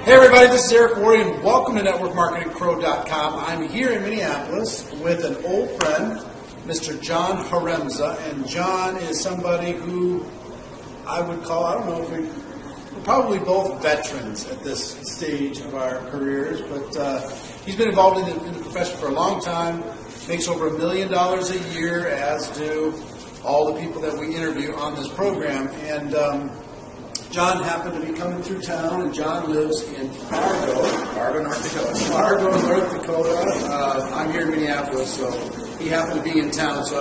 Hey everybody, this is Eric Worre and welcome to NetworkMarketingPro.com. I'm here in Minneapolis with an old friend, Mr. John Haremza, and John is somebody who I would call, I don't know if we're probably both veterans at this stage of our careers, but he's been involved in the profession for a long time, makes over $1 million a year, as do all the people that we interview on this program, and John happened to be coming through town, and John lives in Fargo, North Dakota. Fargo, North Dakota. I'm here in Minneapolis, so he happened to be in town. So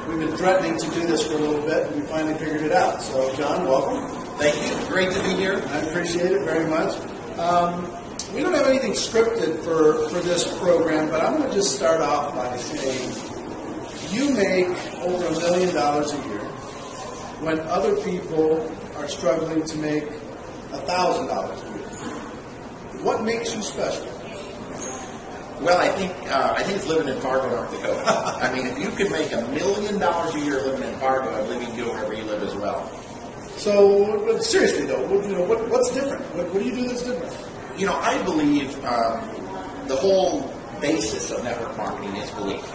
we've been threatening to do this for a little bit, and we finally figured it out. So, John, welcome. Thank you. Great to be here. I appreciate it very much. We don't have anything scripted for this program, but I'm going to just start off by saying you make over $1 million a year, when other people are struggling to make $1,000 a year. What makes you special? Well, I think it's living in Fargo, North Dakota. I mean, if you can make $1 million a year living in Fargo, I believe you can do wherever you live as well. So, seriously though, what's different? What do you do that's different? You know, I believe the whole basis of network marketing is belief.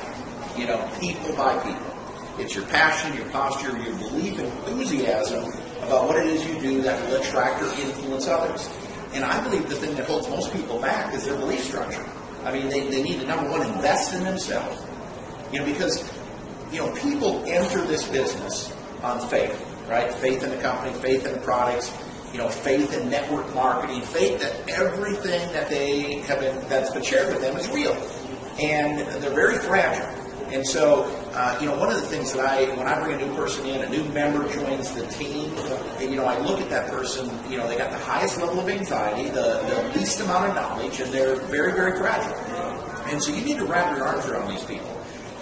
You know, people by people. It's your passion, your posture, your belief, enthusiasm about what it is you do that will attract or influence others. And I believe the thing that holds most people back is their belief structure. I mean, they need to, number one, invest in themselves. You know, because, you know, people enter this business on faith, right? Faith in the company, faith in the products, you know, faith in network marketing, faith that everything that they have that's been shared with them is real. And they're very fragile. And so, you know, one of the things that when I bring a new person in, a new member joins the team, and, you know, I look at that person, you know, they got the highest level of anxiety, the least amount of knowledge, and they're very, very fragile. And so you need to wrap your arms around these people.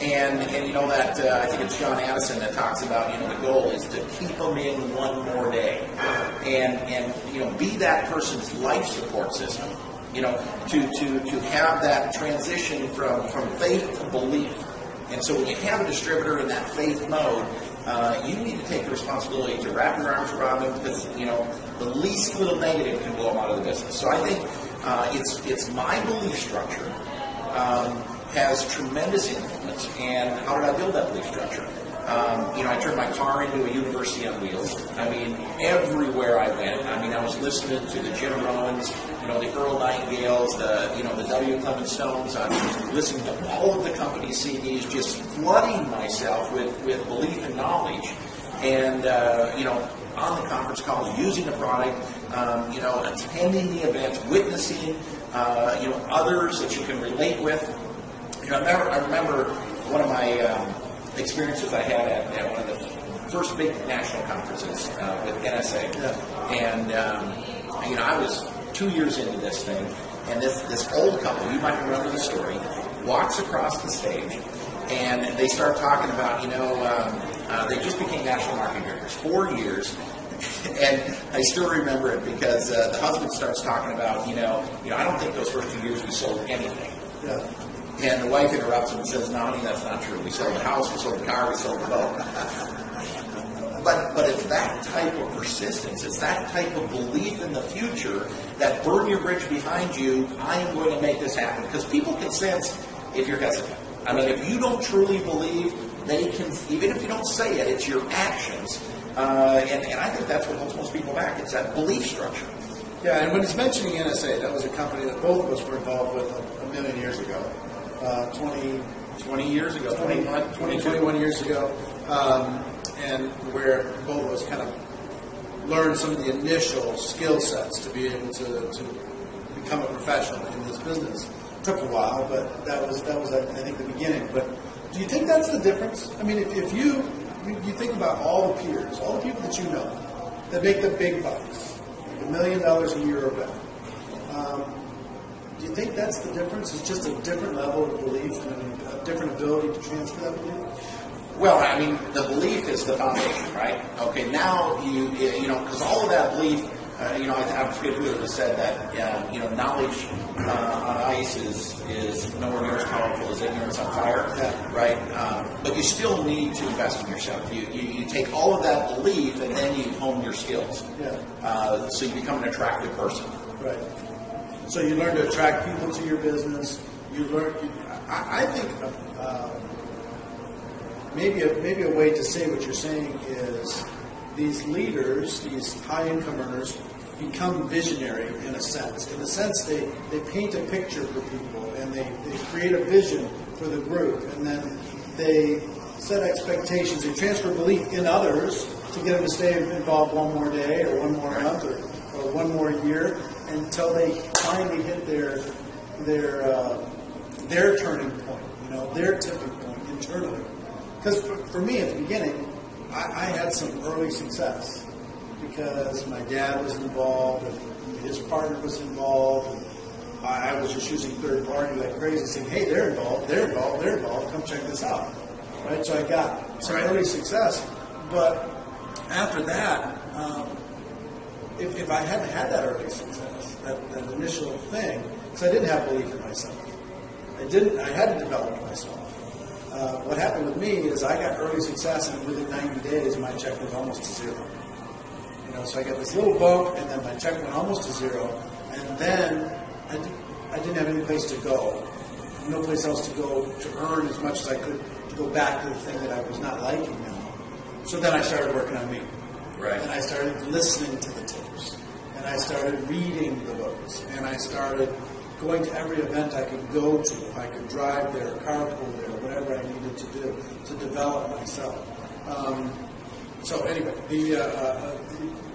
And you know, that I think it's John Addison that talks about, you know, the goal is to keep them in one more day. And you know, be that person's life support system. You know, to have that transition from faith to belief. And so when you have a distributor in that faith mode, you need to take the responsibility to wrap your arms around them because, you know, the least little negative can blow them out of the business. So I think it's my belief structure has tremendous influence. And how did I build that belief structure? You know, I turned my car into a university on wheels. I mean, everywhere I went. I mean, I was listening to the Jim Rowans, you know, the Earl Nightingales, the W. Clement Stones. I was listening to all of the company's CDs, just flooding myself with belief and knowledge. And, you know, on the conference calls, using the product, you know, attending the events, witnessing, you know, others that you can relate with. You know, I remember one of my experiences I had at one of the first big national conferences with NSA. Yeah. And, you know, I was 2 years into this thing, and this old couple, you might remember the story, walks across the stage, and they start talking about, you know, they just became national marketing directors, 4 years. And I still remember it because the husband starts talking about, you know, I don't think those first 2 years we sold anything. Yeah. And the wife interrupts him and says, "No, honey, that's not true. We sold the house, we sold the car, we sold the boat." But it's that type of persistence, it's that type of belief in the future that burn your bridge behind you, I am going to make this happen. Because people can sense if you're hesitant. I mean, if you don't truly believe, they can, even if you don't say it, it's your actions. And I think that's what holds most people back. It's that belief structure. Yeah, and when it's mentioning NSA, that was a company that both of us were involved with a million years ago. 20 years ago, 21 years ago, and where both of us kind of learned some of the initial skill sets to be able to become a professional in this business. It took a while, but that was I think the beginning. But do you think that's the difference? I mean, if you think about all the peers, all the people that you know that make the big bucks, $1 million a year or better. Do you think that's the difference? It's just a different level of belief and a different ability to transfer that belief? Well, I mean, the belief is the foundation, right? Okay, now you know, because all of that belief I forget who it said that, knowledge on ice is nowhere near as powerful as ignorance on fire, right? But you still need to invest in yourself. You take all of that belief and then you hone your skills. So you become an attractive person. Right. So you learn to attract people to your business. You learn. I think maybe a way to say what you're saying is these leaders, these high-income earners, become visionary in a sense. In a sense, they paint a picture for people, and they create a vision for the group, and then they set expectations. They transfer belief in others to get them to stay involved one more day or one more month or one more year until they finally hit their turning point, their tipping point internally. Because for me at the beginning, I had some early success because my dad was involved, and his partner was involved, and I was just using third party like crazy, saying, hey, they're involved, come check this out. Right? So I got some early success. But after that, if I hadn't had that early success, that initial thing, because I didn't have belief in myself. I hadn't developed myself. What happened with me is I got early success, and within 90 days, my check was almost to zero. So I got this little bump, and then my check went almost to zero, and then I didn't have any place to go, no place else to go to earn as much as I could to go back to the thing that I was not liking now. So then I started working on me. Right. And I started listening to the tapes, and I started reading the books, and I started going to every event I could go to. If I could drive there, carpool there, whatever I needed to do to develop myself. So anyway,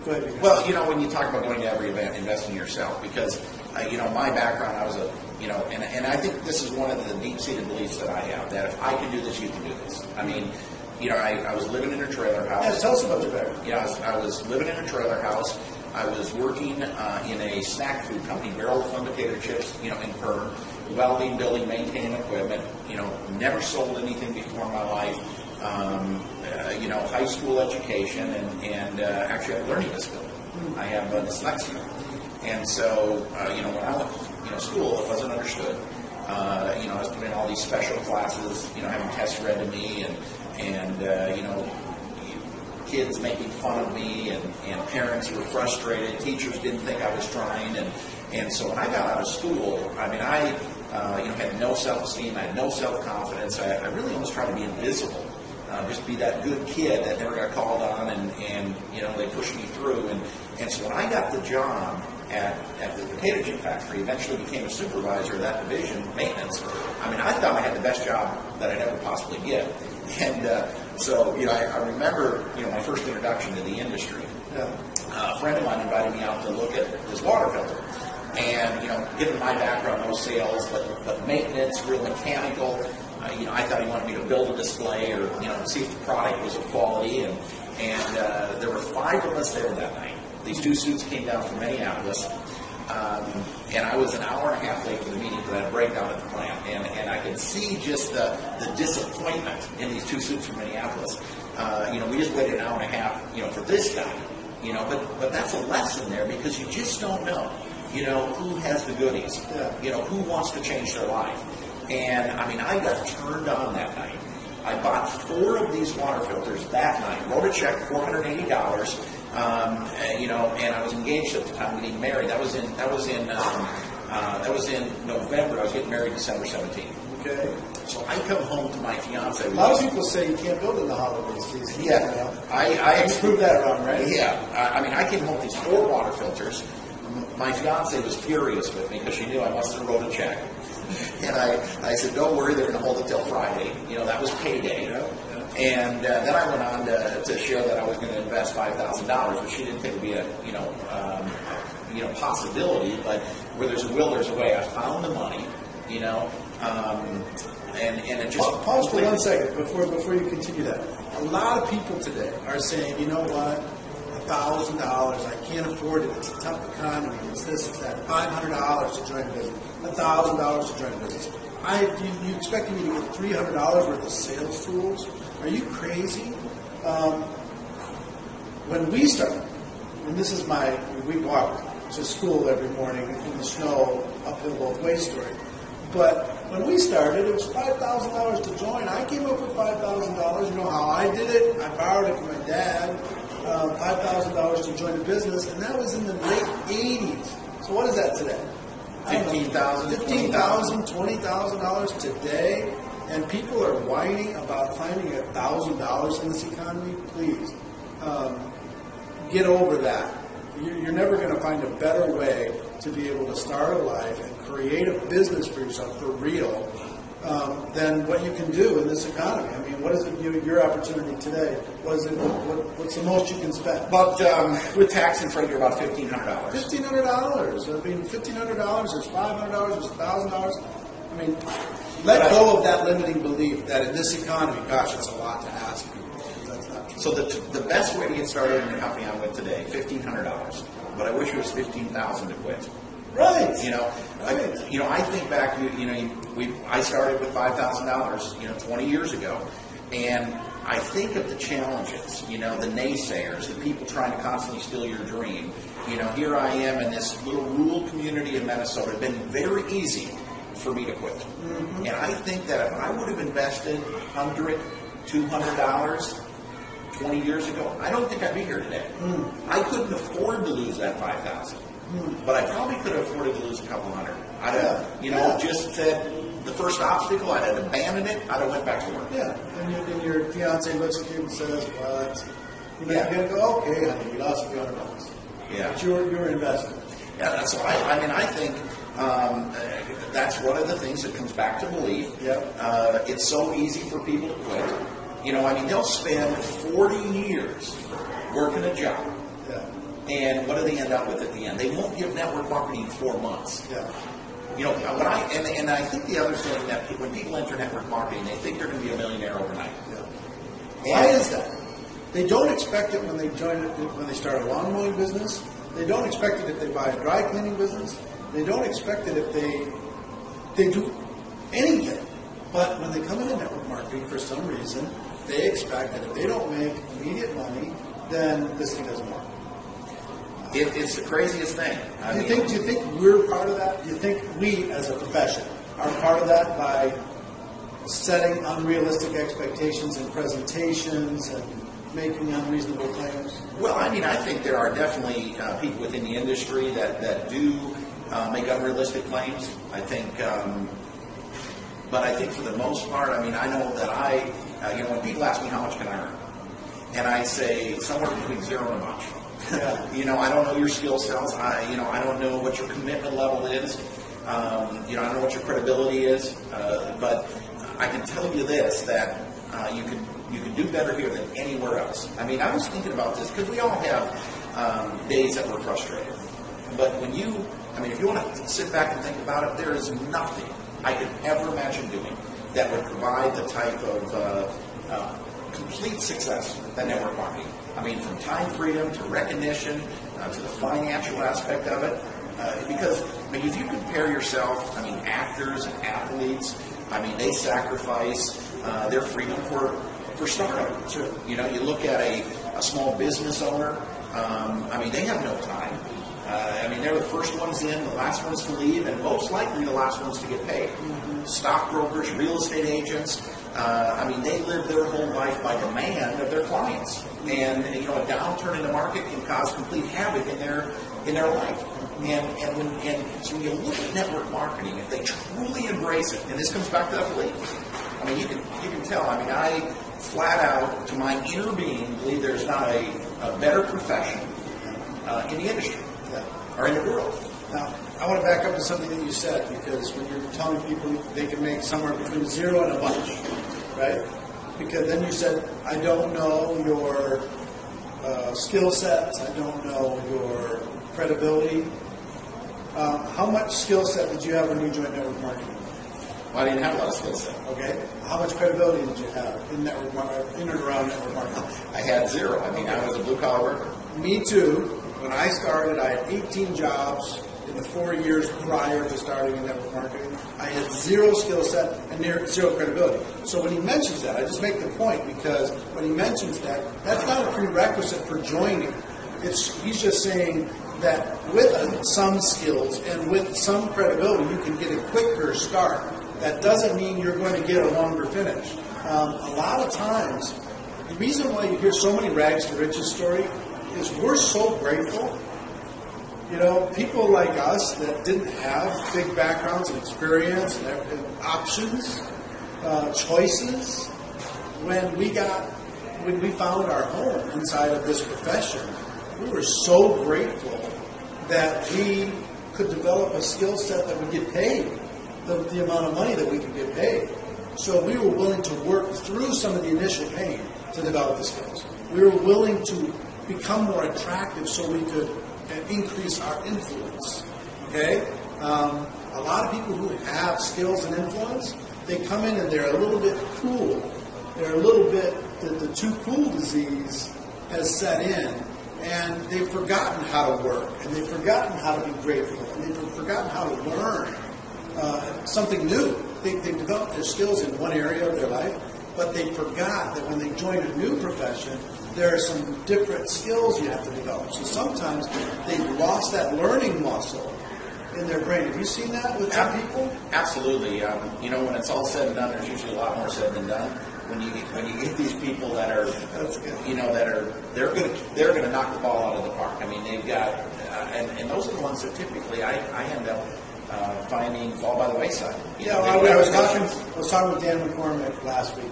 go ahead. Well, when you talk about going to every event, invest in yourself, because my background, I was and I think this is one of the deep-seated beliefs that I have, that if I can do this, you can do this. I mean, I was living in a trailer house. Yeah, tell us about your background. I was living in a trailer house. I was working in a snack food company, barrel of potato chips, in Perm, welding, building, maintaining equipment. Never sold anything before in my life. High school education, and actually I have a learning disability. I have dyslexia, and so when I went to school, it wasn't understood. I was doing all these special classes, having tests read to me, and kids making fun of me, and parents were frustrated. Teachers didn't think I was trying, and so when I got out of school, I had no self-esteem, I had no self-confidence. I really almost tried to be invisible, just be that good kid that never got called on, and they pushed me through. And so when I got the job at the potato chip factory, eventually became a supervisor of that division, maintenance. I thought I had the best job that I'd ever possibly get. And so, I remember, my first introduction to the industry. A friend of mine invited me out to look at his water filter. And, given my background, no sales, but maintenance, real mechanical, I thought he wanted me to build a display or, see if the product was of quality. And there were 5 of us there that night. These 2 suits came down from Minneapolis. And I was an hour and a half late for the meeting because I had a breakdown at the plant. And I could see just the disappointment in these 2 suits from Minneapolis. We just waited an hour and a half, for this guy. But that's a lesson there, because you just don't know, who has the goodies, who wants to change their life. And, I got turned on that night. I bought 4 of these water filters that night, wrote a check, $480, and I was engaged at the time, getting married. That was in November. I was getting married December 17th. Okay. So I come home to my fiance. A lot of people say you can't build in the holiday season. Yeah. I proved that wrong, right? Yeah. I came home with these 4 water filters. My fiance was furious with me because she knew I must have wrote a check. And I said, don't worry, they're going to hold it till Friday. That was payday. And then I went on to share that I was going to invest $5,000, which she didn't think would be a possibility. But where there's a will, there's a way. I found the money, and it just... Pause for 1 second before you continue that. A lot of people today are saying, you know what, $1,000, I can't afford it, it's a tough economy, it's this, it's that, $500 to join a business, $1,000 to join a business. You expecting me to get $300 worth of sales tools? Are you crazy? When we started, and this is we walk to school every morning in the snow, uphill both ways story. But when we started, it was $5,000 to join. I came up with $5,000. You know how I did it? I borrowed it from my dad. $5,000 to join a business, and that was in the late 80s. So what is that today? $15,000, $15,000, $20,000 today, and people are whining about finding $1,000 in this economy. Please, get over that. You're never going to find a better way to be able to start a life and create a business for yourself for real than what you can do in this economy. I mean, what is it, your opportunity today? What's the most you can spend? But with tax and freight, you're about $1,500. $1,500. I mean, $1,500. There's $500. There's $1,000. I mean, let go of that limiting belief that in this economy, gosh, it's a lot to ask people. That's not true. So the best way to get started in the company I'm with today, $1,500. But I wish it was $15,000 to quit. Right. Right. I think back. I started with $5,000. 20 years ago, and I think of the challenges. The naysayers, the people trying to constantly steal your dream. Here I am in this little rural community in Minnesota. It's been very easy for me to quit. Mm-hmm. And I think that if I would have invested $100, $200 20 years ago, I don't think I'd be here today. Mm. I couldn't afford to lose that $5,000. But I probably could have afforded to lose a couple hundred. I'd have, just said the first obstacle, I'd have abandoned it, I'd have went back to work. Yeah, and your fiance looks at you and says, what? You're going to go, okay, honey, you lost a few $100. Yeah. But you're investing. Yeah, that's why. I think that's one of the things that comes back to belief. Yep. It's so easy for people to quit. They'll spend 40 years working a job. Yeah. And what do they end up with at the end? They won't give network marketing 4 months. Yeah. And I think the other thing that when people enter network marketing, they think they're going to be a millionaire overnight. Yeah. Why is that? They don't expect it when they when they start a lawn mowing business. They don't expect it if they buy a dry cleaning business. They don't expect it if they do anything. But when they come into network marketing, for some reason, they expect that if they don't make immediate money, then this thing doesn't work. It's the craziest thing. Do you think we're part of that? Do you think we, as a profession, are part of that by setting unrealistic expectations in presentations and making unreasonable claims? Well, I think there are definitely people within the industry that do make unrealistic claims. I think, but I think for the most part, I know that when people ask me how much can I earn, and I say somewhere between 0 and a bunch. Yeah. I don't know your skill sets. I don't know what your commitment level is. I don't know what your credibility is. But I can tell you this, that you can do better here than anywhere else. I was thinking about this because we all have days that we're frustrated. But if you want to sit back and think about it, there is nothing I could ever imagine doing that would provide the type of complete success that network marketing. From time freedom to recognition to the financial aspect of it. Because if you compare yourself, actors and athletes, they sacrifice their freedom for startup. Sure. You look at a small business owner. They have no time. They're the first ones in, the last ones to leave, and most likely the last ones to get paid. Mm-hmm. Stockbrokers, real estate agents. They live their whole life by demand of their clients, and a downturn in the market can cause complete havoc in their life. So when you look at network marketing, if they truly embrace it, and this comes back to that belief. You can tell. I flat out to my inner being believe there's not a better profession in the industry or in the world. Now, I want to back up to something that you said, because when you're telling people they can make somewhere between 0 and a bunch, right? Because then you said, I don't know your skill sets, I don't know your credibility. How much skill set did you have when you joined network marketing? Well, I didn't have a lot of skill set. Okay. How much credibility did you have in network marketing, in and around network marketing? I had 0. I was a blue-collar worker. Me too. When I started, I had 18 jobs in the 4 years prior to starting in network marketing. I had 0 skill set and 0 credibility. So when he mentions that, I just make the point because when he mentions that, that's not a prerequisite for joining. He's just saying that with some skills and with some credibility, you can get a quicker start. That doesn't mean you're going to get a longer finish. A lot of times, the reason why you hear so many rags to riches story is we're so grateful. You know, people like us that didn't have big backgrounds and experience and options, choices, when we found our home inside of this profession, we were so grateful that we could develop a skill set that would get paid, the amount of money that we could get paid. So we were willing to work through some of the initial pain to develop the skills. We were willing to become more attractive so we could increase our influence. Okay? A lot of people who have skills and influence, they come in and they're a little bit cool. They're a little bit, the too cool disease has set in, and they've forgotten how to work, and they've forgotten how to be grateful, and they've forgotten how to learn something new. They've developed their skills in one area of their life, but they forgot that when they join a new profession, there are some different skills you have to develop. So sometimes they've lost that learning muscle in their brain. Have you seen that with some people? Absolutely. You know, when it's all said and done, there's usually a lot more said than done. When you get these people that are, you know, they're going to knock the ball out of the park. I mean, they've got, and those are the ones that typically I end up finding fall by the wayside. I was talking with Dan McCormick last week,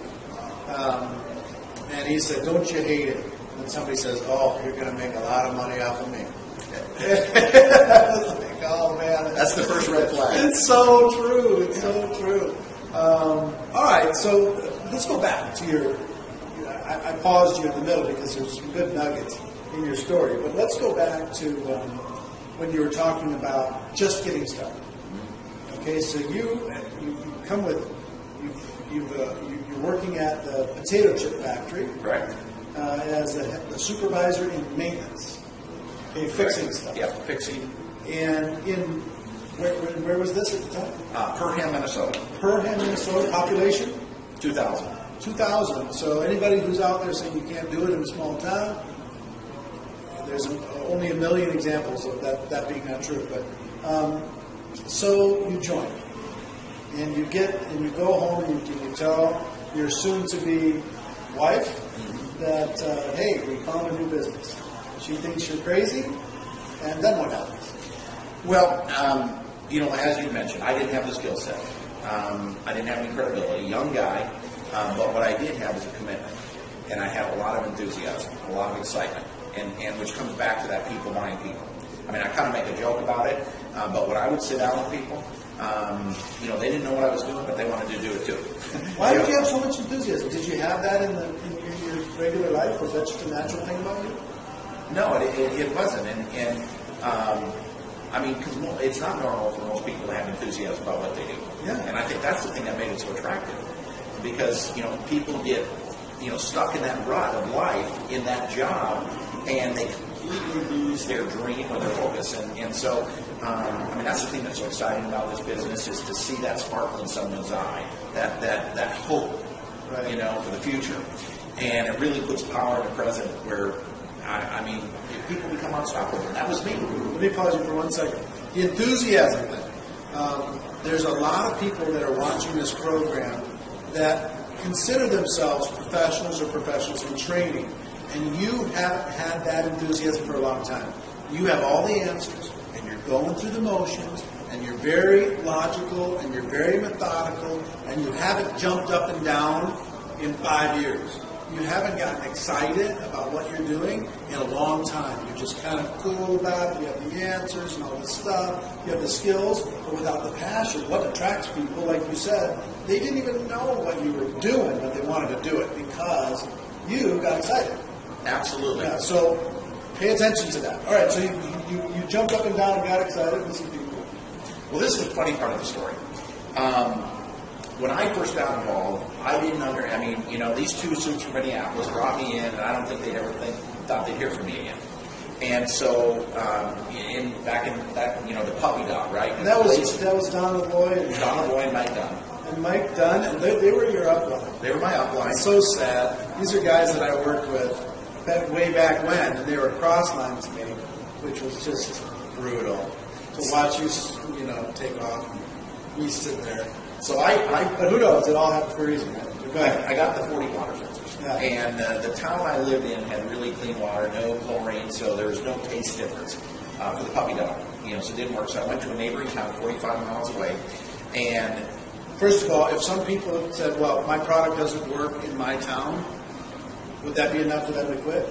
and he said, "Don't you hate it when somebody says, 'Oh, you're going to make a lot of money off of me'?" I was like, "Oh man, that's the first red flag." It's so true. It's so true. All right, so let's go back to your. I paused you in the middle because there's some good nuggets in your story, but let's go back to when you were talking about just getting started. Okay, so you come with you're working at the potato chip factory, correct? As a supervisor in maintenance, okay, fixing stuff. Yeah, fixing. And where was this at the time? Perham, Minnesota. Perham, Minnesota. Population? 2,000. 2,000. So anybody who's out there saying you can't do it in a small town, there's only a million examples of that being not true. But so you join, and you go home and you tell your soon-to-be wife that hey, we found a new business. She thinks you're crazy, and then what happens? Well, you know, as you mentioned, I didn't have the skill set. I didn't have any credibility. Young guy, but what I did have was a commitment, and I had a lot of enthusiasm, a lot of excitement, and which comes back to that people buying people. I mean, I kind of make a joke about it, but when I would sit down with people, you know, they didn't know what I was doing, but they wanted to do it too. Why did you have so much enthusiasm? Did you have that in your regular life? Was that just a natural thing about you? No, it wasn't, and I mean, because it's not normal for most people to have enthusiasm about what they do. Yeah. And I think that's the thing that made it so attractive, because you know people get stuck in that rut of life in that job, and they completely lose their dream or their focus. And so, I mean, that's the thing that's so exciting about this business is to see that sparkle in someone's eye, that hope, right, for the future. And it really puts power in the present where, I mean, people become unstoppable. That was me. Let me pause you for 1 second. The enthusiasm thing. There's a lot of people that are watching this program that consider themselves professionals or professionals in training, and you haven't had that enthusiasm for a long time. You have all the answers, and you're going through the motions, and you're very logical, and you're very methodical, and you haven't jumped up and down in 5 years. You haven't gotten excited about what you're doing in a long time. You're just kind of cool about it. You have the answers and all this stuff. You have the skills, but without the passion. What attracts people, like you said, they didn't even know what you were doing, but they wanted to do it because you got excited. Absolutely. Yeah, so pay attention to that. All right, so you jumped up and down and got excited. This is pretty cool. Well, this is the funny part of the story. When I first got involved, I didn't these two suits from Minneapolis brought me in, and I don't think they'd ever thought they'd hear from me again. And so, back in the puppy dog, right? And that was Don LaVoy and Mike Dunn. And Mike Dunn, and they were your upline. They were my upline. It's so sad. These are guys that I worked with way back when, and they were cross-lined to me, which was just brutal to watch you, take off and me sit there. So but who knows? It all happens for a reason, right? Go ahead. I got the 40 water filters, yeah. And the town I lived in had really clean water, no chlorine, so there was no taste difference for the puppy dog. So it didn't work. So I went to a neighboring town 45 miles away, and first of all, if some people said, well, my product doesn't work in my town, would that be enough for them to quit?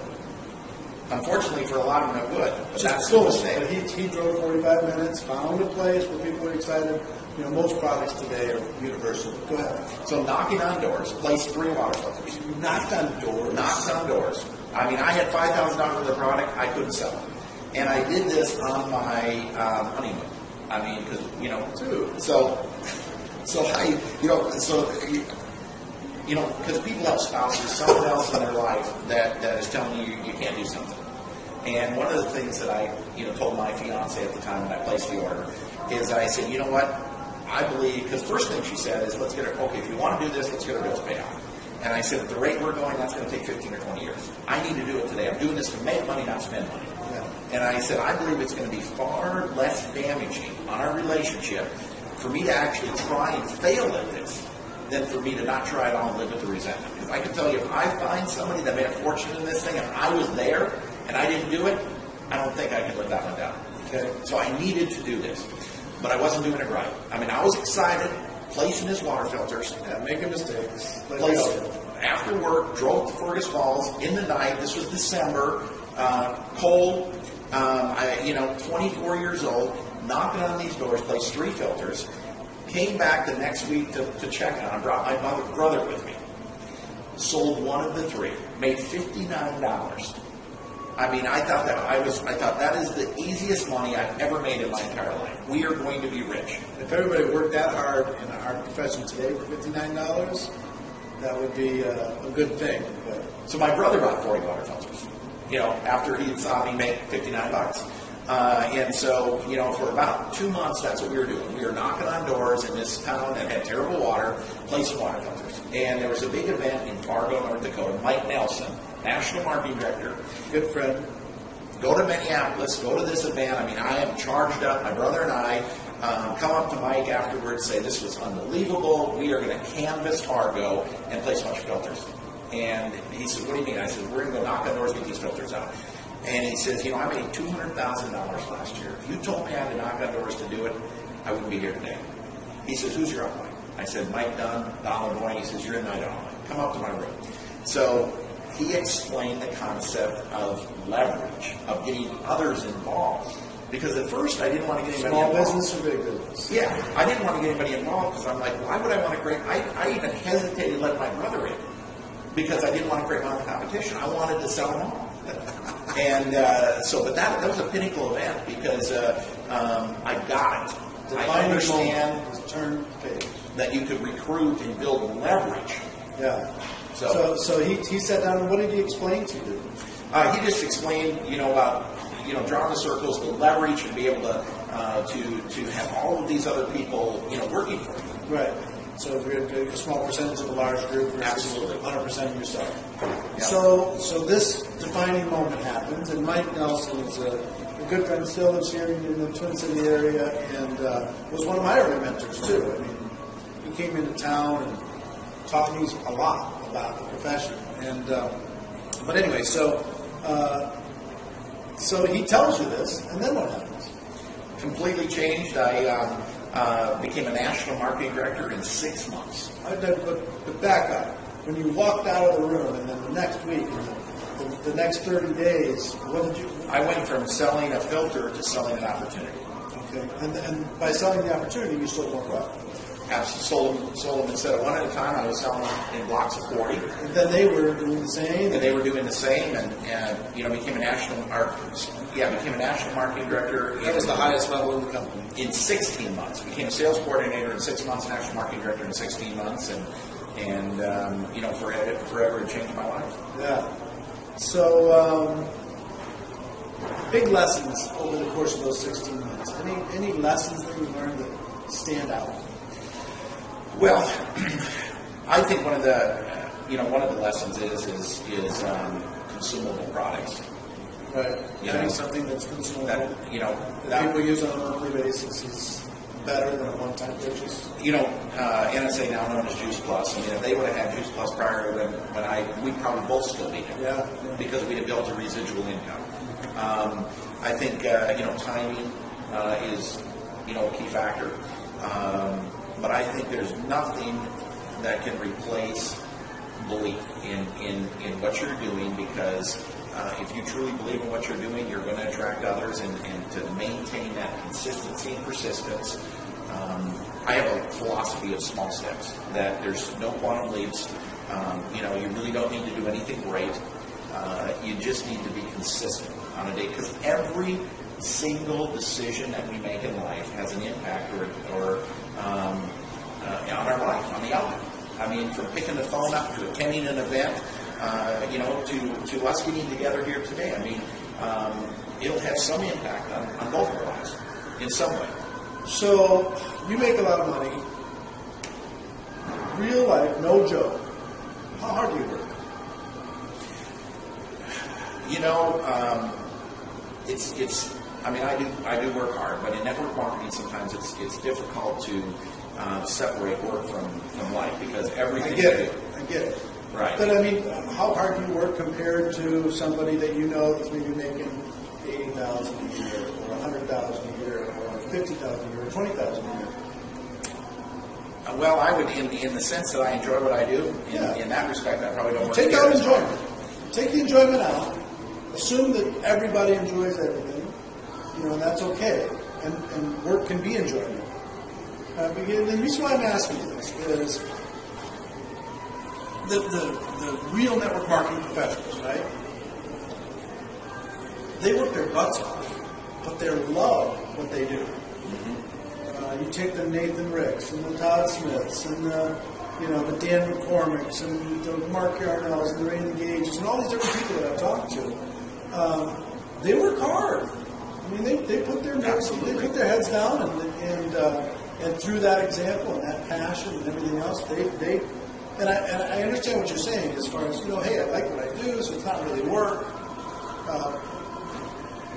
Unfortunately, for a lot of them, it would. But that's cool. the mistake. But he drove 45 minutes, found a place where people were excited. Most products today are universal. Go ahead. So knocking on doors, placed 3 water filters. You knocked on doors? Knocked on doors. I mean, I had $5,000 worth of product. I couldn't sell it. And I did this on my honeymoon. I mean, because, because people have spouses, someone else in their life that is telling you can't do something. And one of the things that I, told my fiance at the time when I placed the order is I said, you know what, I believe, because first thing she said is, let's get her, okay, if you want to do this, let's get our bills paid off. And I said, at the rate we're going, that's going to take 15 or 20 years. I need to do it today. I'm doing this to make money, not spend money. Yeah. And I said, I believe it's going to be far less damaging on our relationship for me to actually try and fail at this than for me to not try at all and live with the resentment. Because I can tell you, if I find somebody that made a fortune in this thing and I was there and I didn't do it, I don't think I could live that one down. Okay. So I needed to do this. But I wasn't doing it right. I mean, I was excited, placing his water filters. Yeah, making mistakes. After work, drove to Fergus Falls in the night. This was December, cold, 24 years old, knocking on these doors, placed 3 filters, came back the next week to check on them, brought my brother with me. Sold one of the 3, made $59. I mean, I thought that is the easiest money I've ever made in my entire life. We are going to be rich. If everybody worked that hard in our profession today for $59, that would be a good thing. But. So my brother bought 40 water filters, after he saw me make $59. And so, for about 2 months, that's what we were doing. We were knocking on doors in this town that had terrible water, placing water filters. And there was a big event in Fargo, North Dakota. Mike Nelson, National Marketing Director, good friend. Go to Minneapolis, go to this event. I mean, I am charged up. My brother and I come up to Mike afterwards, say, this was unbelievable. We are going to canvas Fargo and place a bunch of filters. And he said, what do you mean? I said, we're going to go knock on doors and get these filters out. And he says, I made $200,000 last year. If you told me I had to knock on doors to do it, I wouldn't be here today. He says, who's your upline? I said, Mike Dunn, Donald Boyne. He says, you're in my upline. Come up to my room. So he explained the concept of leverage, of getting others involved. Because at first I didn't want to get anybody involved. Small business or big business? Yeah, I didn't want to get anybody involved because I'm like, why would I want to create? I even hesitated to let my brother in because I didn't want to create my own competition. I wanted to sell them all. And but that was a pinnacle event because I got it. I understand that you could recruit and build leverage. Yeah. So he sat down, and what did he explain to you? He just explained, about drawing the circles, the leverage, and be able to have all of these other people, working for you. Right. So if you're a small percentage of a large group versus Absolutely. 100% of yourself. Yeah. So this defining moment happens, and Mike Nelson is a good friend, still lives here in the Twin City area, and was one of my early mentors too. I mean, he came into town and taught me a lot about the profession. And but anyway, so he tells you this, and then what happens? Completely changed. I became a national marketing director in 6 months. But back up. When you walked out of the room, and then the next week, the next 30 days, what did you? I went from selling a filter to selling an opportunity. Okay. And by selling the opportunity, you sold more product. Sold them instead of one at a time. I was selling them in blocks of 40. And then they were doing the same. And they were doing the same, and became a national marketing director. That was the highest level in the company. In 16 months, became a sales coordinator in 6 months, national marketing director in 16 months, and forever it changed my life. Yeah. So big lessons over the course of those 16 months. Any lessons that you learned that stand out? Well, I think one of the lessons is consumable products. Right. You Having know, something that's consumable that people use on a monthly basis is better than a one-time purchase. NSA, now known as Juice Plus. I mean, if they would have had Juice Plus prior to we'd probably both still be here. Yeah. Because we'd have built a residual income. I think timing is a key factor. But I think there's nothing that can replace belief in what you're doing, because if you truly believe in what you're doing, you're going to attract others, and to maintain that consistency and persistence. I have a philosophy of small steps, that there's no quantum leaps. You really don't need to do anything great. You just need to be consistent on a day, because every single decision that we make in life has an impact or on our life, on the outcome. I mean, from picking the phone up to attending an event, to us getting together here today. I mean, it'll have some impact on both of our lives in some way. So you make a lot of money. Real life, no joke. How hard do you work? I do work hard, but in network marketing sometimes it's difficult to separate work from life, because everything. I get it. Right. But I mean, how hard do you work compared to somebody that you know that's maybe making $80,000 a year, or $100,000 a year, or $50,000 a year, or $20,000 a year? Well, I would, in the sense that I enjoy what I do. In that respect, I probably don't. Take out enjoyment. Take the enjoyment out. Assume that everybody enjoys everything, and that's okay. And work can be enjoyment. The reason why I'm asking you this is the real network marketing professionals, right? They work their butts off, but they love what they do. Mm-hmm. You take the Nathan Ricks and the Todd Smiths and the Dan McCormicks and the Mark Yarnells and the Randy Gages and all these different people that I've talked to. They work hard. I mean, they put their heads down, and through that example and that passion and everything else, and I understand what you're saying as far as hey, I like what I do, so it's not really work.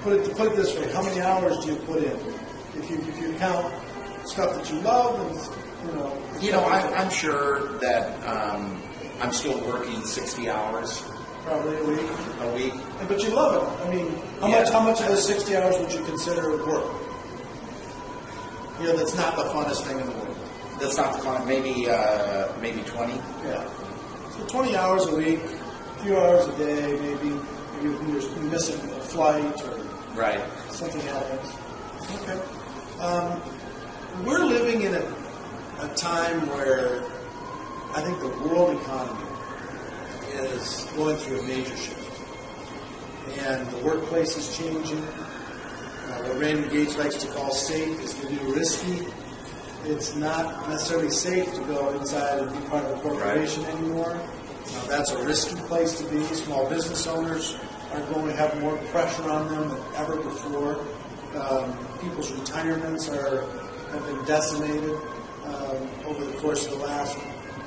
Put it this way: how many hours do you put in? If you count stuff that you love, and I'm sure that I'm still working 60 hours. Probably a week. But you love it. I mean, how much of those 60 hours would you consider work? That's not the funnest thing in the world. That's not the fun. Maybe 20. Yeah. So 20 hours a week, a few hours a day, maybe you're missing a flight or something happens. Okay. We're living in a time where I think the world economy is going through a major shift. And the workplace is changing. What Randy Gage likes to call safe is the new risky. It's not necessarily safe to go inside and be part of a corporation anymore. That's a risky place to be. Small business owners are going to have more pressure on them than ever before. People's retirements have been decimated over the course of the last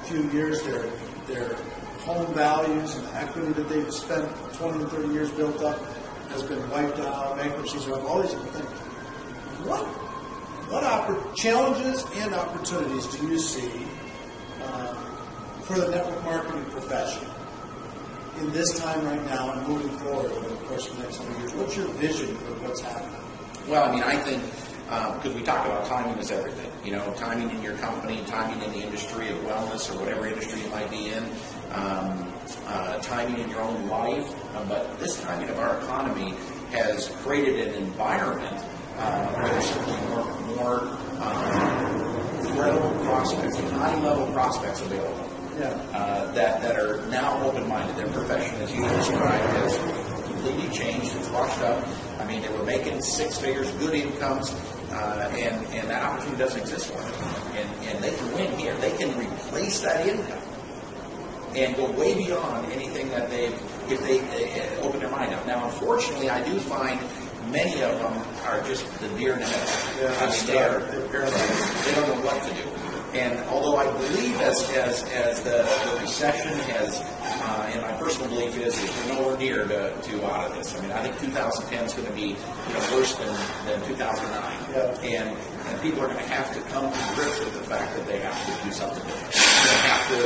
few years. Their home values and the equity that they've spent 20 and 30 years built up has been wiped out. Bankruptcies are all these different things. What challenges and opportunities do you see for the network marketing profession in this time right now and moving forward over the course of the next few years? What's your vision for what's happening? Well, I mean, I think because we talk about timing is everything. Timing in your company, timing in the industry of wellness or whatever industry you might be in, timing in your own life. But this timing of our economy has created an environment where there's simply more credible prospects, high-level prospects available that are now open-minded. Their profession, as you described, has completely changed. It's washed up. I mean, they were making six figures, good incomes, and that opportunity doesn't exist for them. And they can win here. They can replace that income and go way beyond anything that if they open their mind up. Now, unfortunately, I do find many of them are just the deer in the headlights. They don't know what to do. And although I believe as the recession has, and my personal belief is we're nowhere near there to audit this. I mean, I think 2010 is going to be worse than 2009, and people are going to have to come to grips with the fact that they have to do something different. They have to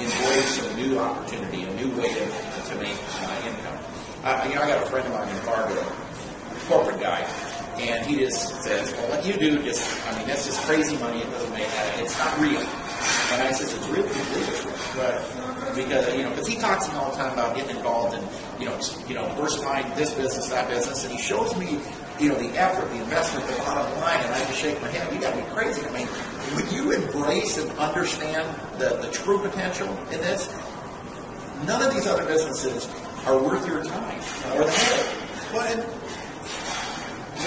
embrace a new opportunity, a new way to make income. I got a friend of mine in Fargo, a corporate guy, and he just says, well, what you do that's just crazy money. It doesn't make that. It's not real. And I says, it's real. Right. Because he talks to me all the time about getting involved in, diversifying this business, that business, and he shows me, the effort, the investment, the bottom line, and I just shake my head. You got to be crazy. I mean, would you embrace and understand the true potential in this? None of these other businesses are worth your time or the headache.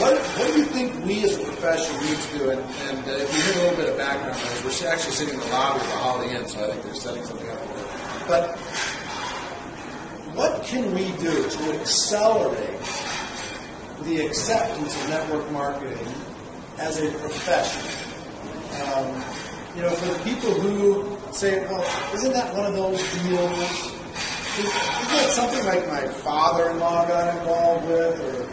Well, what do you think we as a profession need to do? And if you hear a little bit of background noise, we're actually sitting in the lobby of the Holiday Inn, so I think they're setting something up there. But what can we do to accelerate the acceptance of network marketing as a profession? For the people who say, well, isn't that one of those deals? Isn't that something like my father-in-law got involved with, or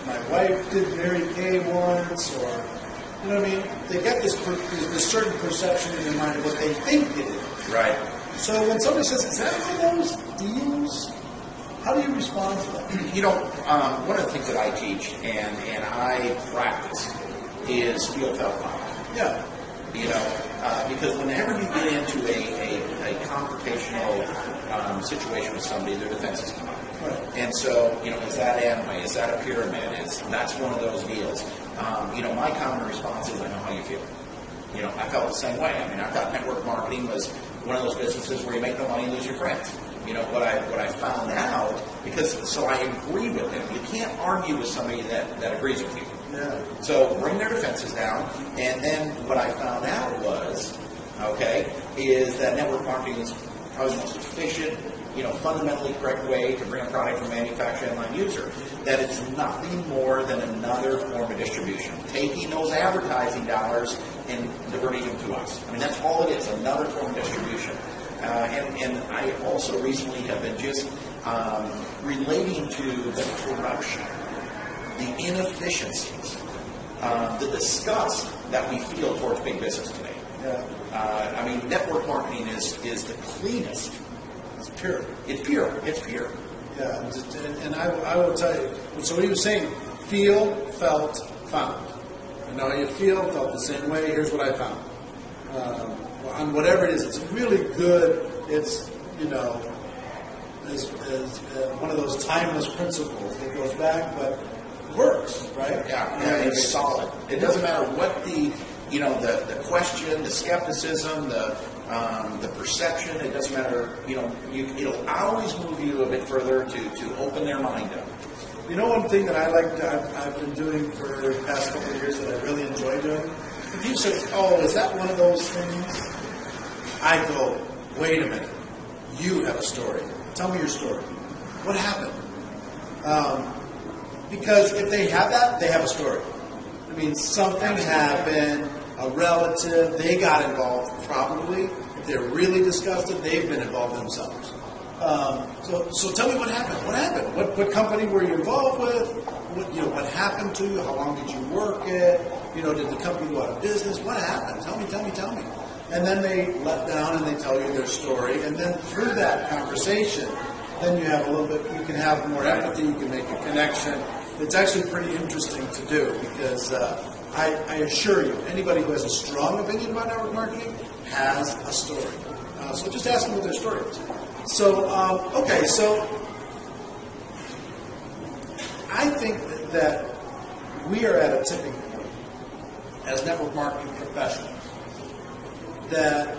my wife did Mary Kay once, or, they get this certain perception in their mind of what they think it is. Right. So when somebody says, is that one of those deals? How do you respond to that? One of the things that I teach and I practice is feel, felt, found. Yeah. Because whenever you get into a confrontational situation with somebody, their defenses come up. Right. And so, is that anime? Is that a pyramid? That's one of those deals. My common response is, I know how you feel. I felt the same way. I mean, I thought network marketing was one of those businesses where you make no money and lose your friends. What I found out, so I agree with him. You can't argue with somebody that agrees with you. Yeah. So bring their defenses down, and then what I found out was, is that network marketing is probably the most efficient, fundamentally correct way to bring a product from manufacturer to end user. That it's nothing more than another form of distribution. Taking those advertising dollars and diverting them to us. I mean, that's all it is, another form of distribution. And I also recently have been just relating to the corruption, the inefficiencies, the disgust that we feel towards big business today. Yeah. Network marketing is the cleanest. It's pure. It's pure. It's pure. Yeah, and I will tell you, so what he was saying, feel, felt, found. I know how you feel, felt the same way, here's what I found. On whatever it is, it's really good, it's, as one of those timeless principles that goes back, but works, right? Yeah, it's solid. It doesn't matter what the question, the skepticism, the perception, it doesn't matter, it'll always move you a bit further to open their mind up. One thing that I've been doing for the past couple of years that I really enjoy doing, if you say, oh, is that one of those things? I go, wait a minute, you have a story. Tell me your story. What happened? Because if they have that, they have a story. Something happened, a relative, they got involved probably. If they're really disgusted, they've been involved themselves. So tell me what happened. What happened? What company were you involved with? What happened to you? How long did you work it? Did the company go out of business? What happened? Tell me. And then they let down and they tell you their story. And then through that conversation, then you have you can have more empathy, you can make a connection. It's actually pretty interesting to do because I assure you, anybody who has a strong opinion about network marketing has a story. So just ask them what their story is. So I think that we are at a tipping point as network marketing professionals that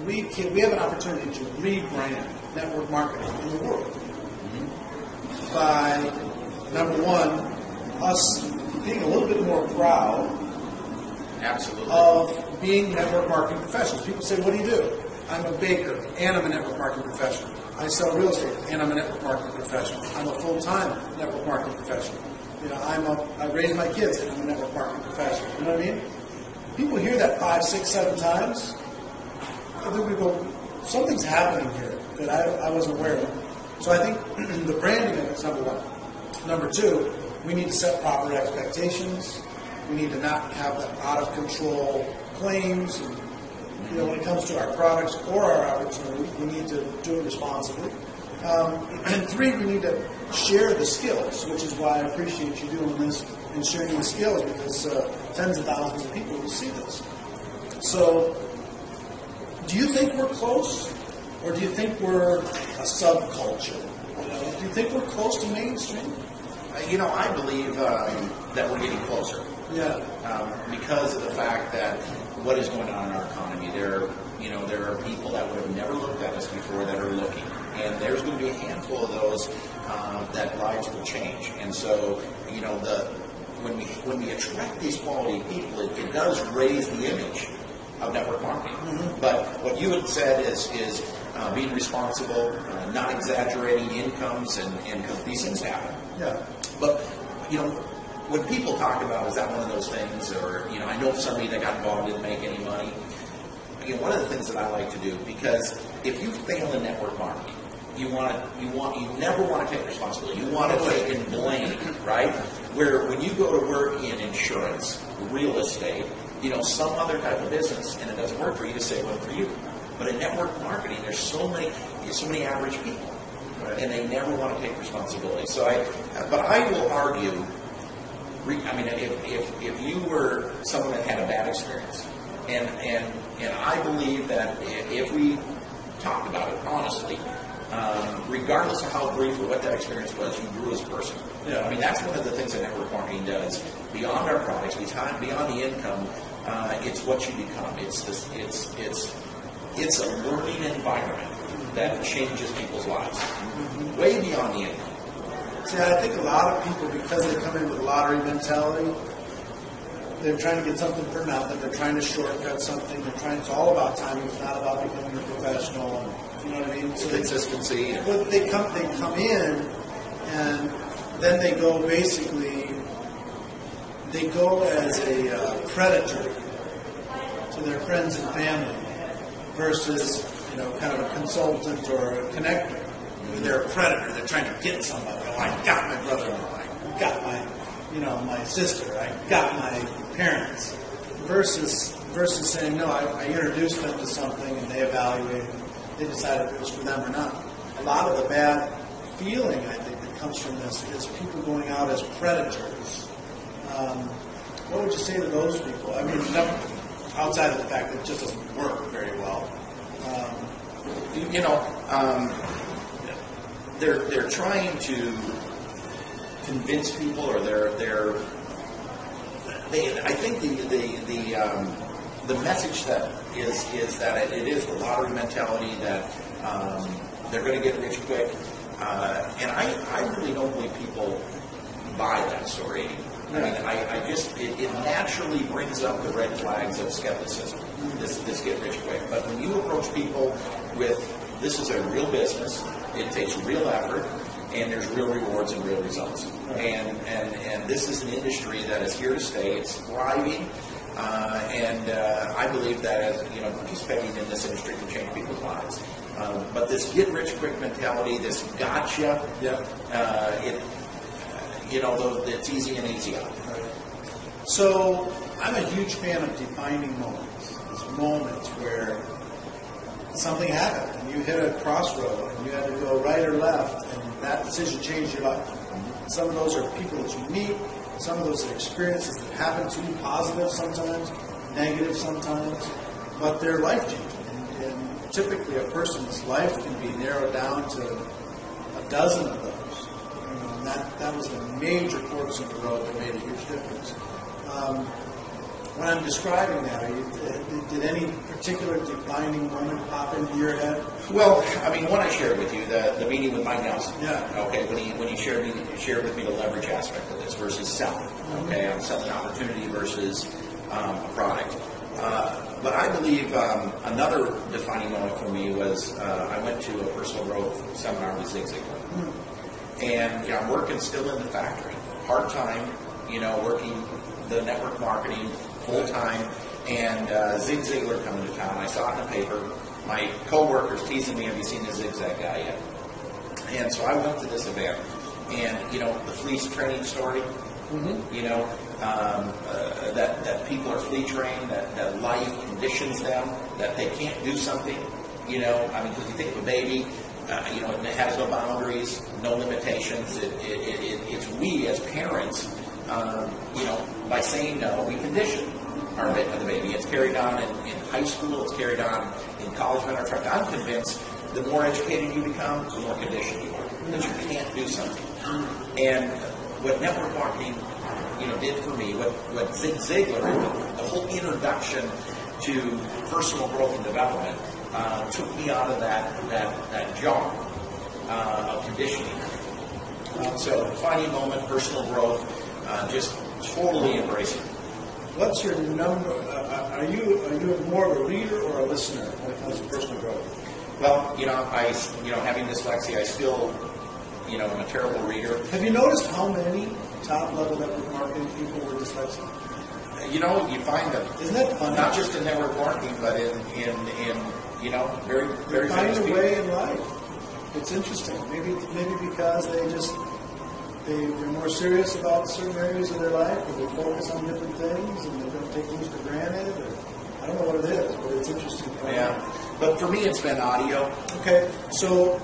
we have an opportunity to rebrand network marketing in the world by, number one, us being a little bit more proud of being network marketing professionals. People say, what do you do? I'm a baker, and I'm a network marketing professional. I sell real estate, and I'm a network marketing professional. I'm a full-time network marketing professional. I raise my kids, and I'm a network marketing professional. You know what I mean? People hear that 5, 6, 7 times, I think we go, something's happening here. that I wasn't aware of. So I think the branding of it is number one. Number two, we need to set proper expectations. We need to not have out of control claims. And, when it comes to our products or our opportunity, we need to do it responsibly. And three, we need to share the skills, which is why I appreciate you doing this and sharing the skills, because tens of thousands of people will see this. So, do you think we're close, or do you think we're a subculture? Do you think we're close to mainstream? I believe that we're getting closer. Yeah. Because of the fact that what is going on in our economy, there are people that would have never looked at us before that are looking, and there's going to be a handful of those that lives will change. And so, when we attract these quality people, it does raise the image of network marketing. Mm-hmm. But what you had said is being responsible, not exaggerating incomes, and because these things happen. Yeah. But when people talk about, is that one of those things, or I know somebody that got involved didn't make any money. One of the things that I like to do, because if you fail in network marketing, you never want to take responsibility. You want to take and blame, right? Where when you go to work in insurance, real estate, some other type of business, and it doesn't work for you, to say it wasn't for you. But in network marketing, there's so many average people, right, and they never want to take responsibility. But I will argue. If you were someone that had a bad experience, and I believe that if we talked about it honestly, regardless of how brief or what that experience was, you grew as a person. Yeah. That's one of the things that network marketing does. Beyond our products, beyond the income, it's what you become. It's a learning environment that changes people's lives, way beyond the income. See, I think a lot of people, because they come in with a lottery mentality, they're trying to get something for nothing. They're trying to shortcut something. It's all about timing. It's not about becoming a professional. You know what I mean? So consistency. But they come in, and then they go as a predator to their friends and family versus kind of a consultant or a connector. They're a predator. They're trying to get somebody. I got my brother-in-law. I got my sister. I got my parents. Versus saying, no, I introduced them to something and they evaluated. They decided if it was for them or not. A lot of the bad feeling, I think, that comes from this is people going out as predators. What would you say to those people? Outside of the fact that it just doesn't work very well. They're trying to convince people, or I think the message that is that it is the lottery mentality, that they're going to get rich quick, and I really don't believe people buy that story. It naturally brings up the red flags of skepticism. This get rich quick, but when you approach people with, this is a real business, it takes real effort, and there's real rewards and real results. And this is an industry that is here to stay. It's thriving, and I believe that as participating in this industry can change people's lives. But this get rich quick mentality, this gotcha, it's easy and easy out. So I'm a huge fan of defining moments. These moments where something happened and you hit a crossroad and you had to go right or left, and that decision changed your life. Some of those are people that you meet. Some of those are experiences that happen to you, positive sometimes, negative sometimes, but they're life-changing. And typically a person's life can be narrowed down to a dozen of those. And that was the major forks in the road that made a huge difference. When I'm describing that, did any particular defining moment pop into your head? Well, what I shared with you, the meeting with Mike Nelson. Yeah. Okay, when he shared with me the leverage aspect of this versus selling. Okay, I'm selling opportunity versus a product. But I believe another defining moment for me was I went to a personal growth seminar with Zig Ziglar. And I'm working still in the factory, part-time, working the network marketing full-time, and Zig Ziglar coming to town. I saw it in the paper, my coworkers teasing me, have you seen the zigzag guy yet? And so I went to this event, and the fleece training story. That people are flea trained, that life conditions them, that they can't do something. Because you think of a baby, it has no boundaries, no limitations. It's we as parents, by saying no, we condition the baby. It's carried on in high school, it's carried on in college. I'm convinced the more educated you become, the more conditioned you are, that you can't do something. And what network marketing did for me, what Zig Ziglar, the whole introduction to personal growth and development, took me out of that job of conditioning. So finding a moment, personal growth, just totally embracing. What's your number? Are you more of a reader or a listener when it comes to personal growth? Well, having dyslexia, I still, am a terrible reader. Have you noticed how many top-level network marketing people were dyslexic? You find them. Isn't that funny? Not just in network marketing, but in very, very famous people. Find a way in life. It's interesting. Maybe because they're more serious about certain areas of their life, or they focus on different things, and they don't take things for granted. Or, I don't know what it is, but it's interesting. Yeah. But for me, it's been audio. Okay. So,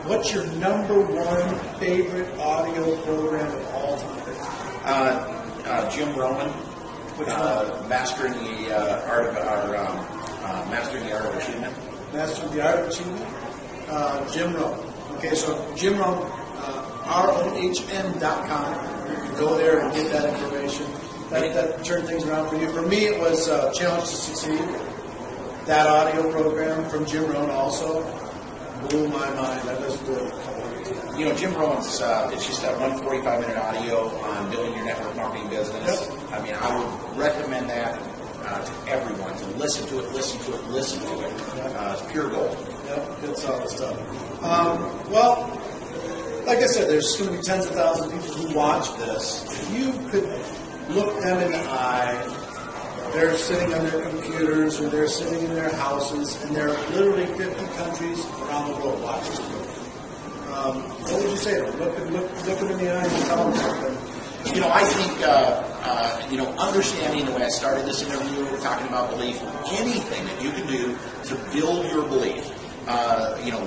what's your number one favorite audio program of all time? Jim Rohn. Which one? Mastering the Art of Mastering the Art of Achievement. Mastering the Art of Achievement. Jim Rohn. Okay, so Jim Rohn, ROHM.com. You can go there and get that information. That turned things around for you. For me, it was Challenge to Succeed. That audio program from Jim Rohn also blew my mind. I listened to it a couple of times. Jim Rohn's, it's just that 145-minute audio on building your network marketing business. Yep. I would recommend that to everyone, to listen to it. Yep. It's pure gold. Yep, good solid stuff. Well, like I said, there's going to be tens of thousands of people who watch this. If you could look them in the eye, they're sitting on their computers or they're sitting in their houses, and there are literally 50 countries around the world watching this. What would you say to them? Look them in the eye and tell them something. I think, understanding the way I started this interview, talking about belief, anything that you can do to build your belief.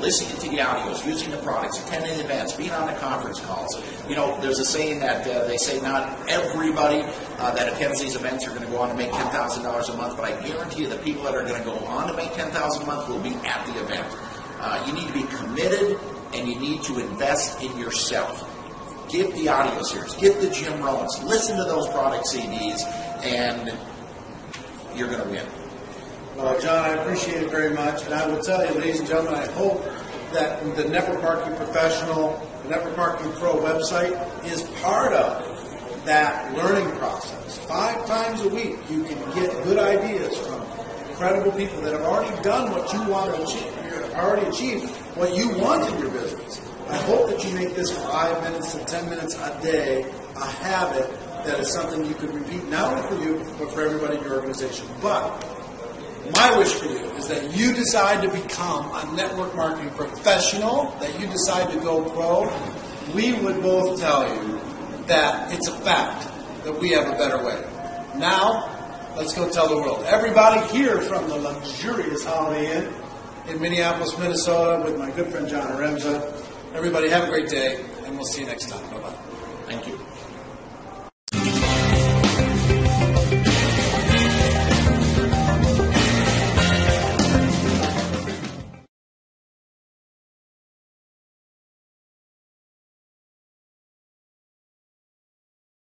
Listening to the audios, using the products, attending events, being on the conference calls. There's a saying that they say not everybody that attends these events are going to go on to make $10,000 a month, but I guarantee you the people that are going to go on to make $10,000 a month will be at the event. You need to be committed, and you need to invest in yourself. Get the audio series, get the Jim Rohns, listen to those product CDs, and you're going to win. Well, John, I appreciate it very much, and I will tell you, ladies and gentlemen, I hope that the Network Marketing Professional, the Network Marketing Pro website is part of that learning process. 5 times a week, you can get good ideas from incredible people that have already done what you want to achieve, already achieved what you want in your business. I hope that you make this 5 minutes to 10 minutes a day a habit that is something you could repeat, not only for you, but for everybody in your organization. But my wish for you is that you decide to become a network marketing professional, that you decide to go pro. We would both tell you that it's a fact that we have a better way. Now, let's go tell the world. Everybody here from the luxurious Holiday Inn in Minneapolis, Minnesota, with my good friend John Haremza. Everybody have a great day, and we'll see you next time. Bye-bye. Thank you.